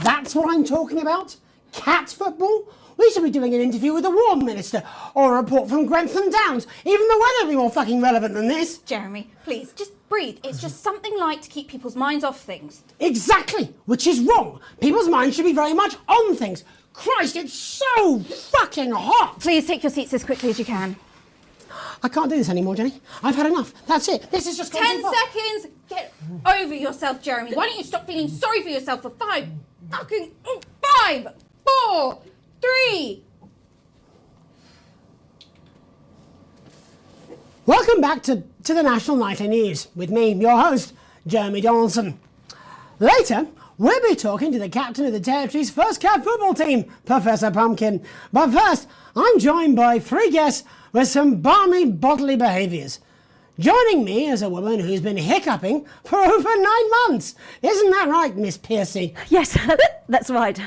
That's what I'm talking about? Cat football? We should be doing an interview with the War Minister or a report from Grantham Downs. Even the weather would be more fucking relevant than this. Jeremy, please, just breathe. It's just something light to keep people's minds off things. Exactly, which is wrong. People's minds should be very much on things. Christ, it's so fucking hot. Please take your seats as quickly as you can. I can't do this anymore, Jenny. I've had enough. That's it. This is just... 10 seconds! Get over yourself, Jeremy. Why don't you stop feeling sorry for yourself for 5, 4, 3... Welcome back to the National Nightly News with me, your host, Jeremy Donaldson. Later, we'll be talking to the captain of the Territory's first cat football team, Professor Pumpkin. But first, I'm joined by 3 guests with some balmy bodily behaviours. Joining me is a woman who's been hiccuping for over 9 months. Isn't that right, Miss Piercy? Yes, that's right.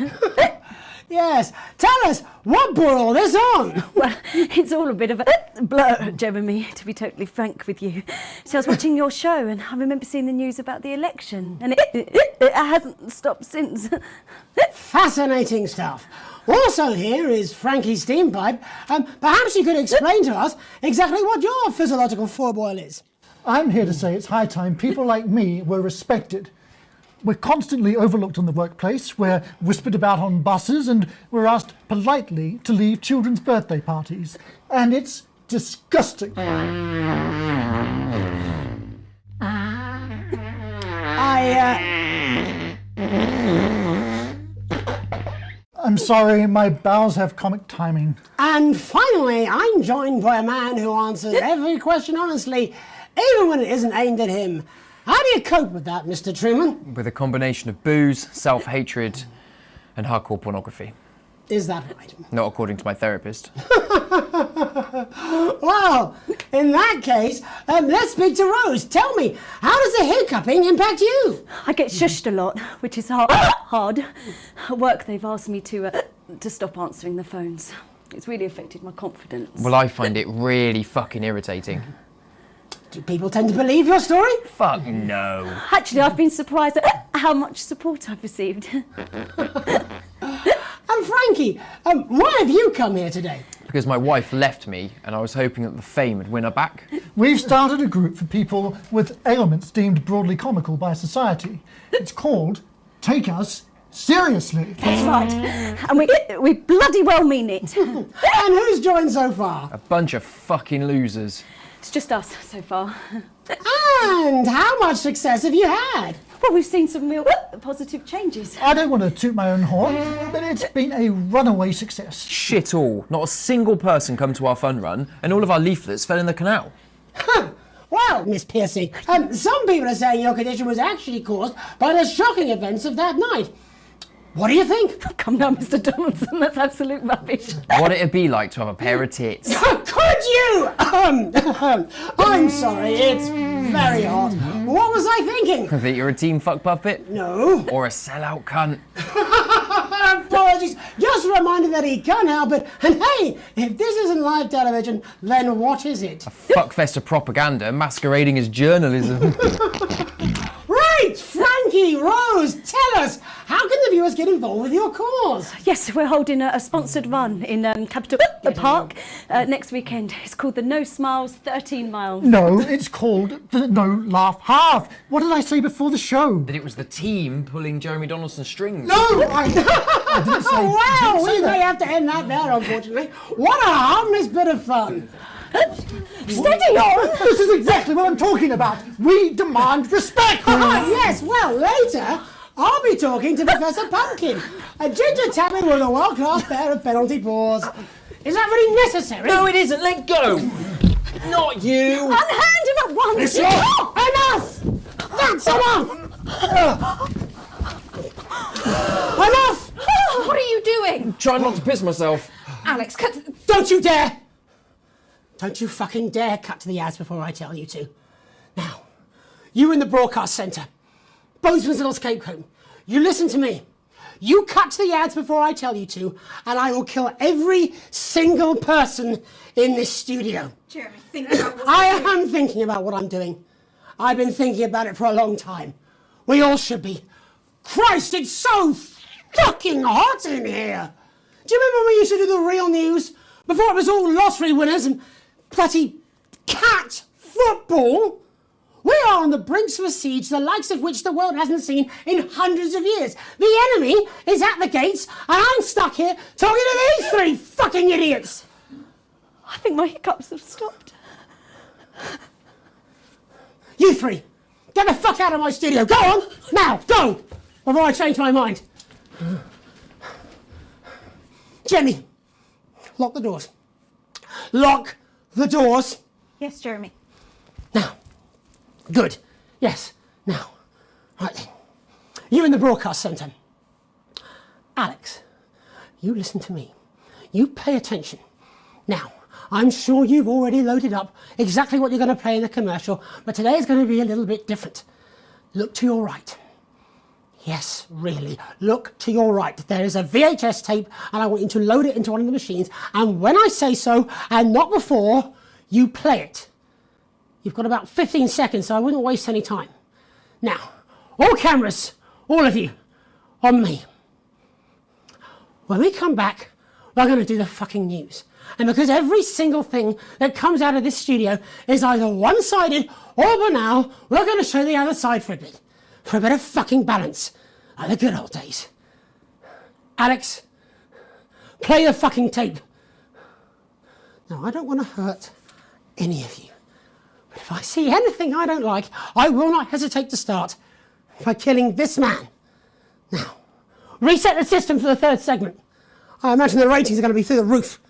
Yes. Tell us, what brought all this on? Well, it's all a bit of a blur, Jeremy, to be totally frank with you. So I was watching your show and I remember seeing the news about the election and it hasn't stopped since. Fascinating stuff. Also here is Frankie Steampipe. Perhaps you could explain to us exactly what your physiological fourboil is. I'm here to say it's high time people like me were respected. We're constantly overlooked in the workplace, we're whispered about on buses, and we're asked politely to leave children's birthday parties. And it's disgusting. I'm sorry, my bowels have comic timing. And finally, I'm joined by a man who answers every question honestly, even when it isn't aimed at him. How do you cope with that, Mr. Truman? With a combination of booze, self-hatred, and hardcore pornography. Is that right? Not according to my therapist. Well, in that case, let's speak to Rose. Tell me, how does the hiccuping impact you? I get shushed a lot, which is hard. At work, they've asked me to stop answering the phones. It's really affected my confidence. Well, I find it really fucking irritating. Do people tend to believe your story? Fuck no. Actually, I've been surprised at how much support I've received. And Frankie, why have you come here today? Because my wife left me and I was hoping that the fame would win her back. We've started a group for people with ailments deemed broadly comical by society. It's called Take Us Seriously. That's right. And we bloody well mean it. And who's joined so far? A bunch of fucking losers. It's just us so far. And how much success have you had? Well, we've seen some real positive changes. I don't want to toot my own horn, but it's been a runaway success. Shit all. Not a single person come to our fun run and all of our leaflets fell in the canal. Well, Miss Piercy, some people are saying your condition was actually caused by the shocking events of that night. What do you think? Come now, Mr. Donaldson, that's absolute rubbish. What'd it be like to have a pair of tits? Could you? I'm sorry, it's very hot. What was I thinking? That you're a team fuck puppet? No. Or a sellout cunt? Apologies. Just a reminder that he can't help it. And hey, if this isn't live television, then what is it? A fuckfest of propaganda masquerading as journalism. Right, Frankie, Rose, tell us, how can the viewers get involved with your cause? Yes, we're holding a sponsored run in Capital Park next weekend. It's called the No Smiles 13 Miles. No, it's called the No Laugh Half. What did I say before the show? That it was the team pulling Jeremy Donaldson's strings. No, I didn't say, Well, didn't say we may that. have to end that there, unfortunately. What a harmless bit of fun. Steady on! This is exactly what I'm talking about. We demand respect. Yes, well, later, I'll be talking to Professor Pumpkin, a ginger tabby with a world-class pair of penalty paws. Is that really necessary? No, it isn't. Let go. Not you. Unhand him at once! Enough! That's enough! Enough! What are you doing? Try not to piss myself. Alex, cut... Don't you dare! Don't you fucking dare cut to the ads before I tell you to. Now, you in the broadcast centre, Bozeman's little scapegoat, you listen to me. You cut to the ads before I tell you to, and I will kill every single person in this studio. Jeremy, think about what I am thinking about what I'm doing. I've been thinking about it for a long time. We all should be. Christ, it's so fucking hot in here. Do you remember when we used to do the real news? Before it was all lottery winners and bloody cat football? We are on the brinks of a siege the likes of which the world hasn't seen in hundreds of years. The enemy is at the gates and I'm stuck here talking to these three fucking idiots. I think my hiccups have stopped. You three, get the fuck out of my studio. Go on, now, go, before I change my mind. Jenny, lock the doors. Lock the doors. Yes, Jeremy. Now. Good. Yes. Now. Right then. You in the broadcast centre. Alex, you listen to me. You pay attention. Now, I'm sure you've already loaded up exactly what you're going to play in the commercial, but today is going to be a little bit different. Look to your right. Yes, really. Look to your right. There is a VHS tape, and I want you to load it into one of the machines, and when I say so, and not before, you play it. You've got about 15 seconds, so I wouldn't waste any time. Now, all cameras, all of you, on me. When we come back, we're going to do the fucking news. And because every single thing that comes out of this studio is either one-sided or banal, we're going to show the other side for a bit. For a bit of fucking balance, like the good old days. Alex, play the fucking tape. Now, I don't want to hurt any of you. But if I see anything I don't like, I will not hesitate to start by killing this man. Now, reset the system for the third segment. I imagine the ratings are going to be through the roof.